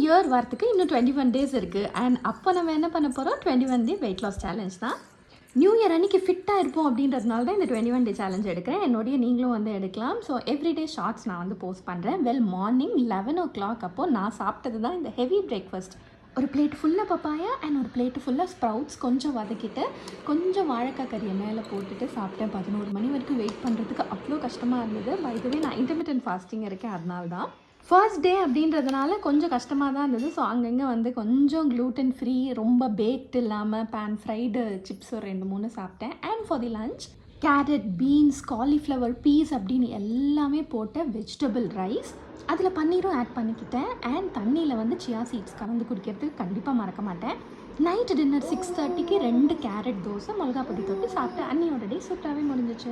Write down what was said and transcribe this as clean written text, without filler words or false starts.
Year வரத்துக்கு இன்னும் 21 days இருக்குது. அண்ட் அப்போ நம்ம என்ன பண்ண போகிறோம், 21 டே வெயிட் லாஸ் சேலஞ்ச் தான். நியூ இயர் அன்றைக்கி ஃபிட்டாக இருப்போம் அப்படின்றதுனால தான் இந்த 21 டே சேலஞ்ச் எடுக்கிறேன். என்னுடைய நீங்களும் வந்து எடுக்கலாம். ஸோ எவ்ரிடே ஷார்ட்ஸ் நான் வந்து போஸ்ட் பண்ணுறேன். மார்னிங் 11 o'clock அப்போது நான் சாப்பிட்டது தான் இந்த ஹெவி பிரேக்ஃபாஸ்ட். ஒரு பிளேட் ஃபுல்லாக பப்பாயா அண்ட் ஒரு பிளேட்டு ஃபுல்லாக ஸ்ப்ரவுட்ஸ் கொஞ்சம் வதக்கிட்டு கொஞ்சம் வாழைக்காய் கறியை மேலே போட்டுட்டு சாப்பிட்டேன். 11 மணி வரைக்கும் வெயிட் பண்ணுறதுக்கு அவ்வளோ கஷ்டமாக இருந்தது. பை த வே நான் இன்டர்மிட்டன்ட் ஃபாஸ்டிங் இருக்கேன், அதனால தான். ஃபர்ஸ்ட் டே அப்படின்றதுனால கொஞ்சம் கஷ்டமாக தான் இருந்தது. ஸோ அங்கங்கே வந்து கொஞ்சம் க்ளூட்டன் ஃப்ரீ, ரொம்ப பேக்ட் இல்லாமல் பேன் ஃப்ரைடு சிப்ஸ் ஒரு 2-3 சாப்பிட்டேன். And for the lunch carrot, beans, cauliflower, peas அப்படின்னு எல்லாமே போட்ட வெஜிடபிள் ரைஸ். அதில் பன்னீரும் ஆட் பண்ணிக்கிட்டேன். அண்ட் தண்ணியில் வந்து சியா சீட்ஸ் கலந்து குடிக்கிறதுக்கு கண்டிப்பாக மறக்க மாட்டேன். நைட்டு டின்னர் 6:30க்கு 2 கேரட் தோசை மிளகா பொடி தொட்டு சாப்பிட்டு அன்னியோட டே சூப்பராகவே முடிஞ்சிச்சு.